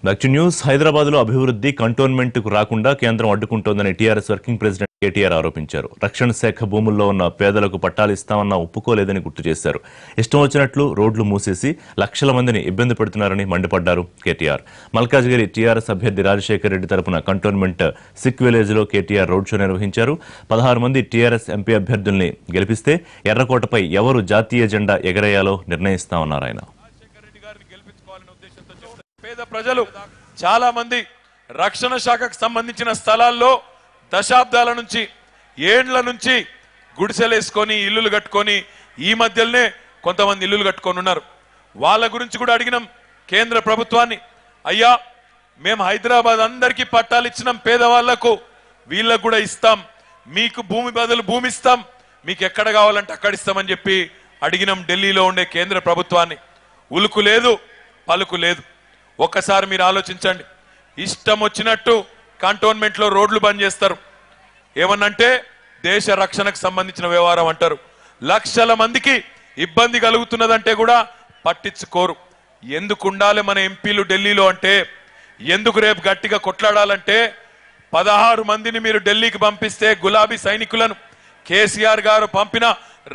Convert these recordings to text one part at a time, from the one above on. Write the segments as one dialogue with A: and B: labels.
A: Back to news. Hyderabad లో అభివృద్ధి cantonment కు రాకుండా కేంద్రం అడ్డుకుంటోందని టీఆర్ఎస్ వర్కింగ్ ప్రెసిడెంట్ కేటీఆర్ ఆరోపించారు. రక్షణ శాఖ భూముల్లో ఉన్న పేదలకు పట్టాలు ఇస్తామన్నా ఒప్పుకోలేదని గుర్తు చేశారు. ఇష్టం వచ్చినట్లు రోడ్లు మూసేసి లక్షల మందిని ఇబ్బంది పెడుతున్నారని మండిపడ్డారు కేటీఆర్. మల్కాజ్గిరి టీఆర్ఎస్ అభ్యర్థి రాజశేఖర్ రెడ్డి తరపున కంటోన్మెంట్ సిక్ విలేజ్ లో కేటీఆర్ రోడ్ షో నిర్వహించారు. 16 మంది టీఆర్ఎస్ ఎంపీ అభ్యర్థుల్ని గెలిపిస్తే ఎర్రకోటపై ఎవరు జాతీయ జెండా ఎగరేయాలో నిర్ణయిస్తామన్నారు ఆయన.
B: పేద ప్రజలు చాలా మంది రక్షణ శాఖకు సంబంధించిన స్థలాల్లో దశాబ్దాల నుంచి ఏండ్ల నుంచి గుడిసెలేసుకొని ఇల్లులు కట్టుకొని ఈ మధ్యలోనే కొంతమంది ఇల్లులు కట్టుకొని ఉన్నారు. వాళ్ళ గురించి కూడా అడిగినాం కేంద్ర ప్రభుత్వాన్ని. అయ్యా, మేము హైదరాబాద్ అందరికీ పట్టాలు ఇచ్చినాం, పేదవాళ్లకు వీళ్ళకు కూడా ఇస్తాం, మీకు భూమి బదులు భూమి ఇస్తాం, మీకు ఎక్కడ కావాలంటే అక్కడ ఇస్తామని చెప్పి అడిగినాం ఢిల్లీలో ఉండే కేంద్ర ప్రభుత్వాన్ని. ఉలుకు లేదు, పలుకు లేదు. ఒక్కసారి మీరు ఆలోచించండి. ఇష్టం వచ్చినట్టు కంటోన్మెంట్లో రోడ్లు బంద్ చేస్తారు. ఏమన్నంటే దేశ రక్షణకు సంబంధించిన వ్యవహారం అంటారు. లక్షల మందికి ఇబ్బంది కలుగుతున్నదంటే కూడా పట్టించుకోరు. ఎందుకు ఉండాలి మన ఎంపీలు ఢిల్లీలో అంటే, ఎందుకు రేపు గట్టిగా కొట్లాడాలంటే 16 మందిని మీరు ఢిల్లీకి పంపిస్తే గులాబీ సైనికులను కేసీఆర్ గారు పంపిన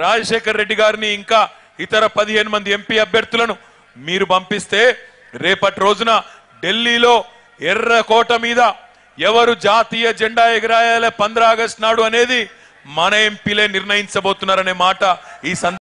B: రాజశేఖర్ రెడ్డి గారిని ఇంకా ఇతర 15 మంది ఎంపీ అభ్యర్థులను మీరు పంపిస్తే రేపటి రోజున ఢిల్లీలో ఎర్రకోట మీద ఎవరు జాతీయ జెండా ఎగరాయాలి 15 ఆగస్టు నాడు అనేది మన ఎంపీలే నిర్ణయించబోతున్నారనే మాట ఈ